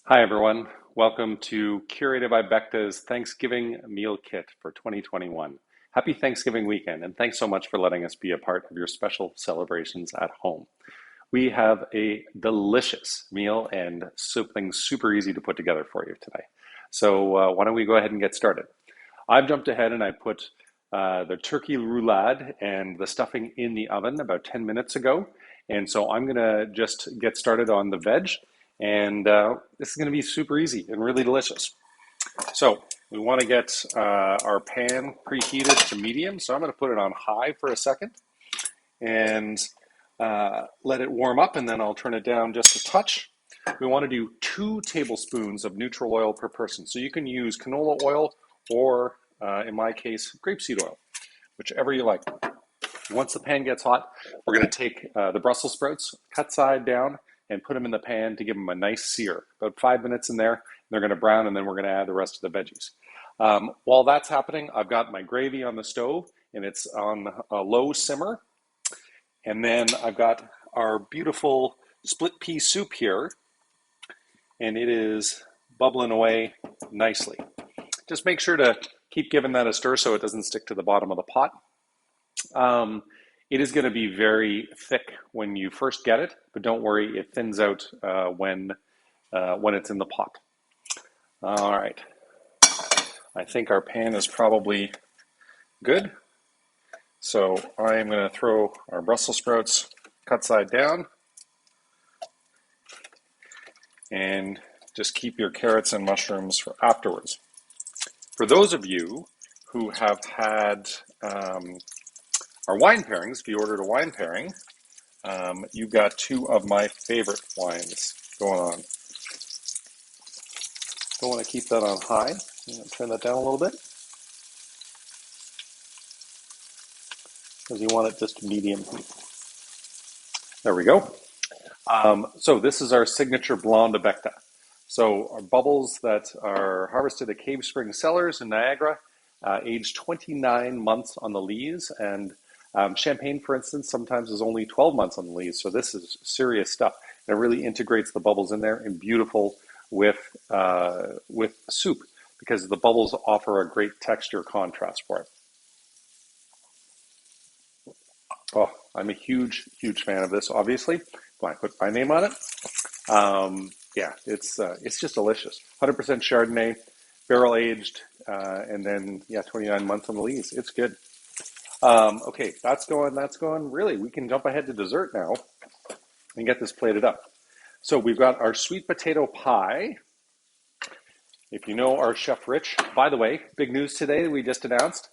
Hi, everyone. Welcome to Curated by Becta's Thanksgiving Meal Kit for 2021. Happy Thanksgiving weekend, and thanks so much for letting us be a part of your special celebrations at home. We have a delicious meal and something super easy to put together for you today. So, why don't we go ahead and get started? I've jumped ahead and I put the turkey roulade and the stuffing in the oven about 10 minutes ago. And so I'm going to just get started on the veg. And this is going to be super easy and really delicious. So we want to get our pan preheated to medium. So I'm going to put it on high for a second and let it warm up, and then I'll turn it down just a touch. We want to do 2 tablespoons of neutral oil per person. So you can use canola oil or, in my case, grapeseed oil, whichever you like. Once the pan gets hot, we're going to take the Brussels sprouts, cut side down, and put them in the pan to give them a nice sear. About 5 minutes in there, they're going to brown, and then we're going to add the rest of the veggies. While that's happening, I've got my gravy on the stove, and it's on a low simmer. And then I've got our beautiful split pea soup here, and it is bubbling away nicely. Just make sure to keep giving that a stir so it doesn't stick to the bottom of the pot. It is going to be very thick when you first get it, but don't worry, it thins out when it's in the pot. All right, I think our pan is probably good. So I am going to throw our Brussels sprouts cut side down, and just keep your carrots and mushrooms for afterwards. For those of you who have had our wine pairings, if you ordered a wine pairing, you've got 2 of my favorite wines going on. Don't want to keep that on high. Turn that down a little bit, because you want it just medium heat. There we go. So this is our signature Blonde de Becta. So our bubbles that are harvested at Cave Spring Cellars in Niagara, aged 29 months on the lees, and champagne, for instance, sometimes is only 12 months on the lees. So this is serious stuff. And it really integrates the bubbles in there, and beautiful with soup, because the bubbles offer a great texture contrast for it. Oh, I'm a huge, huge fan of this, obviously. When I put my name on it. Yeah, it's just delicious. 100% Chardonnay, barrel aged, and then, yeah, 29 months on the lees. It's good. Okay, that's going. Really, we can jump ahead to dessert now and get this plated up. So we've got our sweet potato pie. If you know our Chef Rich, by the way, big news today that we just announced.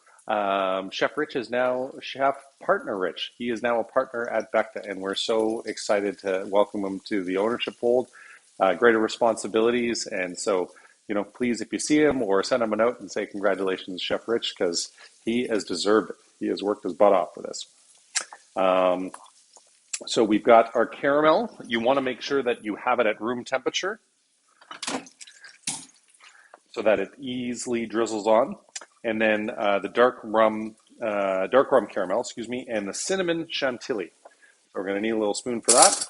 Chef Rich is now Chef Partner Rich. He is now a partner at Becta, and we're so excited to welcome him to the ownership fold. Greater responsibilities, and so, please, if you see him, or send him a note and say congratulations, Chef Rich, because he has deserved it. He has worked his butt off for this. So we've got our caramel. You want to make sure that you have it at room temperature so that it easily drizzles on. And then the dark rum caramel, and the cinnamon chantilly. So we're going to need a little spoon for that.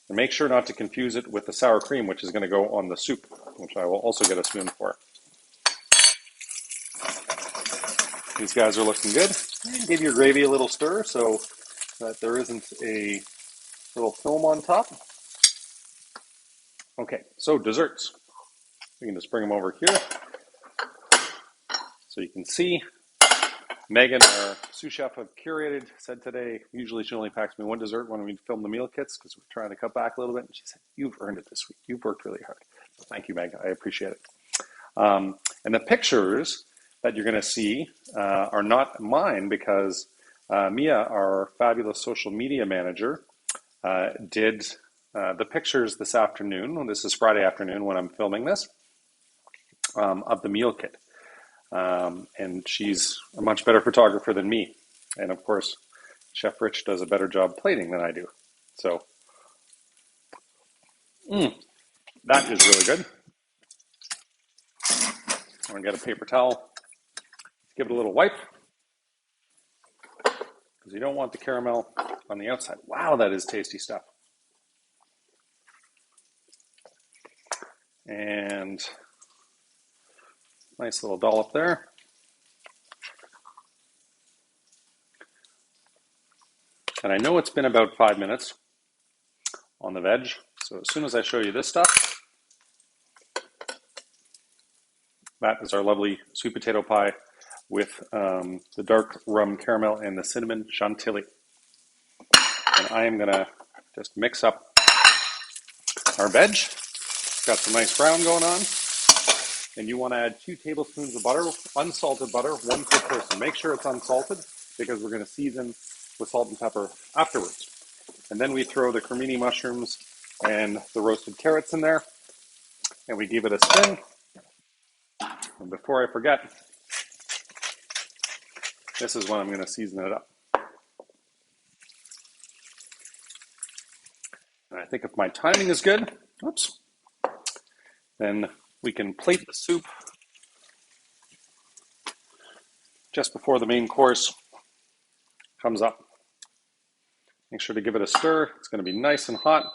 And make sure not to confuse it with the sour cream, which is going to go on the soup, which I will also get a spoon for. These guys are looking good. Give your gravy a little stir so that there isn't a little film on top. Okay, so desserts. We can just bring them over here so you can see. Megan, our sous chef of Curated, said today, usually she only packs me 1 dessert when we film the meal kits because we're trying to cut back a little bit. And she said, "You've earned it this week. You've worked really hard." So thank you, Megan. I appreciate it. And the pictures that you're going to see are not mine, because Mia, our fabulous social media manager, did the pictures this afternoon. This is Friday afternoon when I'm filming this, of the meal kit. And she's a much better photographer than me. And of course, Chef Rich does a better job plating than I do. So, that is really good. I'm going to get a paper towel, give it a little wipe, because you don't want the caramel on the outside. Wow, that is tasty stuff. And nice little dollop there. And I know it's been about 5 minutes on the veg. So as soon as I show you this stuff, that is our lovely sweet potato pie with the dark rum caramel and the cinnamon chantilly. And I am gonna just mix up our veg. Got some nice brown going on. And you want to add 2 tablespoons of butter, unsalted butter, 1 per person. Make sure it's unsalted because we're going to season with salt and pepper afterwards. And then we throw the cremini mushrooms and the roasted carrots in there, and we give it a spin. And before I forget, this is when I'm going to season it up. And I think if my timing is good, oops, then we can plate the soup just before the main course comes up. Make sure to give it a stir. It's going to be nice and hot.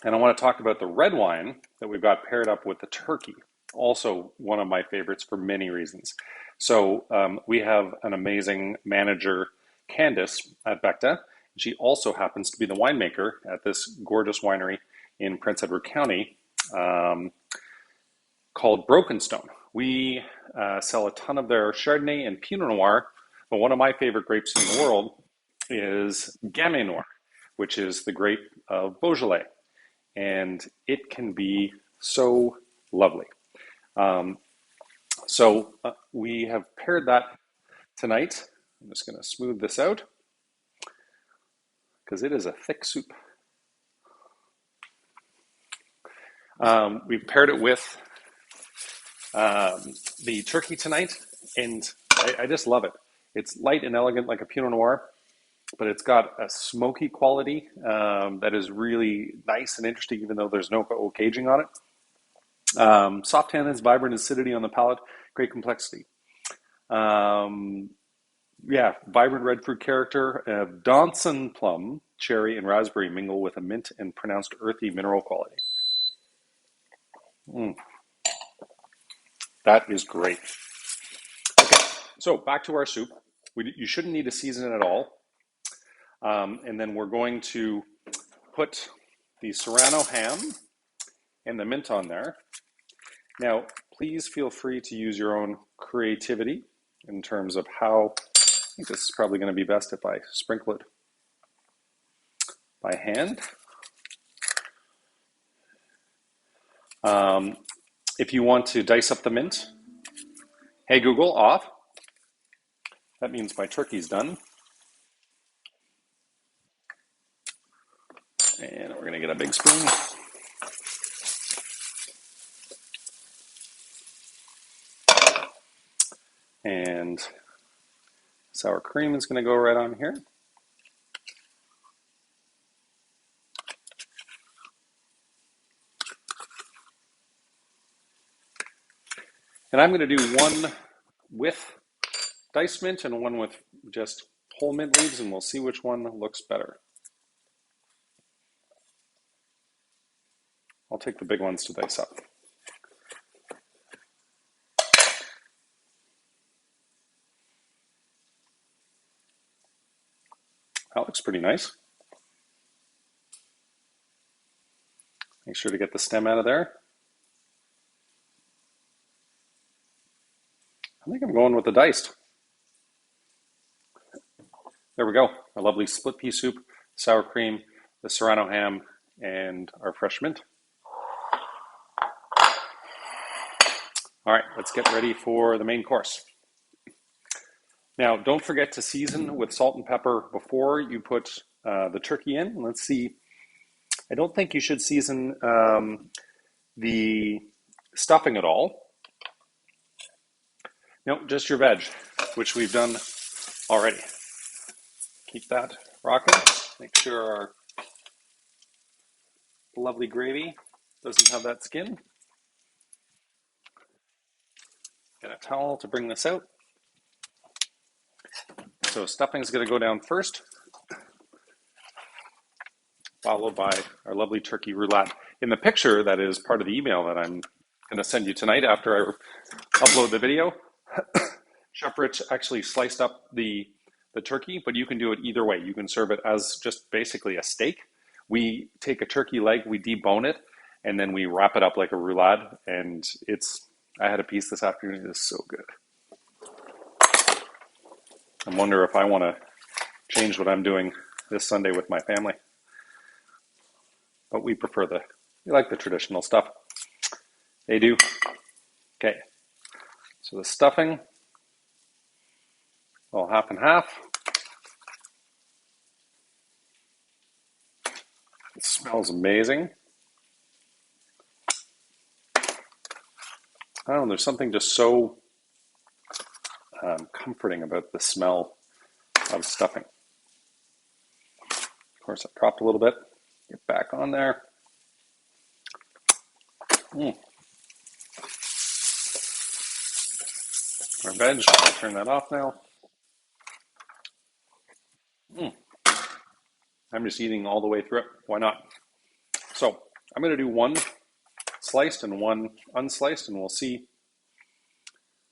And I want to talk about the red wine that we've got paired up with the turkey. Also one of my favorites for many reasons. So we have an amazing manager, Candace, at Becta. She also happens to be the winemaker at this gorgeous winery in Prince Edward County called Brokenstone. We sell a ton of their Chardonnay and Pinot Noir, but one of my favorite grapes in the world is Gamay Noir, which is the grape of Beaujolais. And it can be so lovely. So we have paired that tonight. I'm just going to smooth this out because it is a thick soup. We've paired it with the turkey tonight, and I just love it. It's light and elegant like a Pinot Noir, but it's got a smoky quality that is really nice and interesting, even though there's no oak aging on it. Soft tannins, vibrant acidity on the palate, great complexity. Yeah, vibrant red fruit character. Donson plum, cherry, and raspberry mingle with a mint and pronounced earthy mineral quality. That is great. Okay, so back to our soup. You shouldn't need to season it at all. And then we're going to put the Serrano ham and the mint on there. Now, please feel free to use your own creativity in terms of how. I think this is probably going to be best if I sprinkle it by hand. If you want to dice up the mint, hey Google, off. That means my turkey's done. And we're going to get a big spoon. And sour cream is going to go right on here. And I'm going to do one with diced mint and one with just whole mint leaves, and we'll see which one looks better. I'll take the big ones to dice up. That looks pretty nice. Make sure to get the stem out of there. I think I'm going with the diced. There we go. Our lovely split pea soup, sour cream, the Serrano ham, and our fresh mint. All right, let's get ready for the main course. Now, don't forget to season with salt and pepper before you put the turkey in. Let's see. I don't think you should season the stuffing at all. No, just your veg, which we've done already. Keep that rocking. Make sure our lovely gravy doesn't have that skin. Get a towel to bring this out. So stuffing is going to go down first, followed by our lovely turkey roulade. In the picture that is part of the email that I'm going to send you tonight after I upload the video, Chef Rich actually sliced up the turkey, but you can do it either way. You can serve it as just basically a steak. We take a turkey leg, we debone it, and then we wrap it up like a roulade. And I had a piece this afternoon. It is so good. I wonder if I want to change what I'm doing this Sunday with my family. But we like the traditional stuff. They do. Okay. So the stuffing, well, half and half. It smells amazing. I don't know, there's something just so comforting about the smell of stuffing. Of course, I dropped a little bit. Get back on there. Our veg, I'll turn that off now. I'm just eating all the way through it. Why not? So I'm going to do one sliced and one unsliced, and we'll see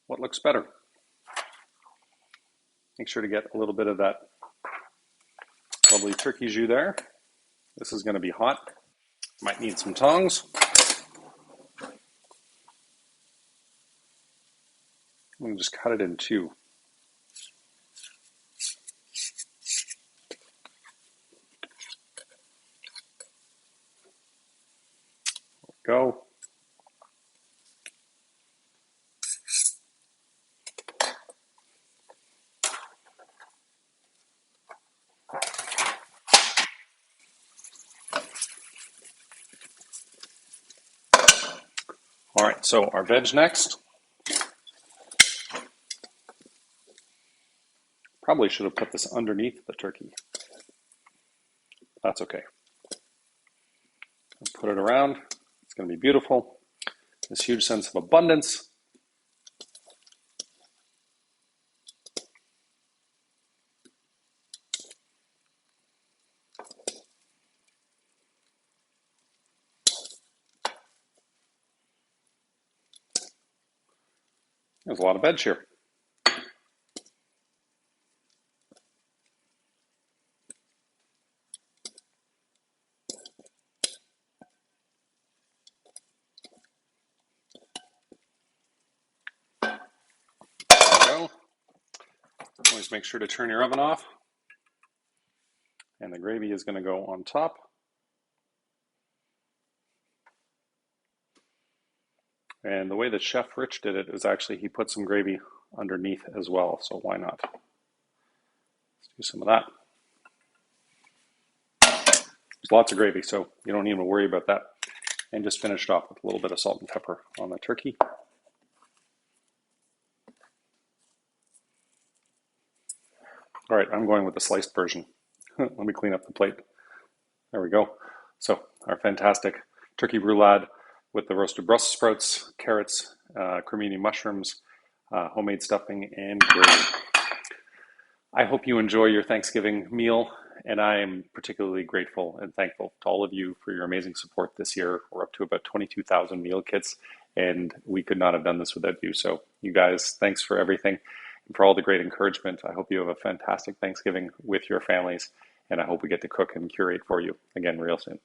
what looks better. Make sure to get a little bit of that lovely turkey jus there. This is going to be hot. Might need some tongs. I'm going to just cut it in two. Go. All right, so our veg next. Probably should have put this underneath the turkey. That's okay. Put it around. It's going to be beautiful. This huge sense of abundance. There's a lot of veg here. Always make sure to turn your oven off. And the gravy is going to go on top. And the way that Chef Rich did it is actually he put some gravy underneath as well. So why not? Let's do some of that. There's lots of gravy, so you don't need to worry about that. And just finish it off with a little bit of salt and pepper on the turkey. All right, I'm going with the sliced version. Let me clean up the plate. There we go. So our fantastic turkey roulade with the roasted Brussels sprouts, carrots, cremini mushrooms, homemade stuffing, and gravy. I hope you enjoy your Thanksgiving meal, and I am particularly grateful and thankful to all of you for your amazing support this year. We're up to about 22,000 meal kits, and we could not have done this without you. So you guys, thanks for everything and for all the great encouragement. I hope you have a fantastic Thanksgiving with your families, and I hope we get to cook and curate for you again real soon.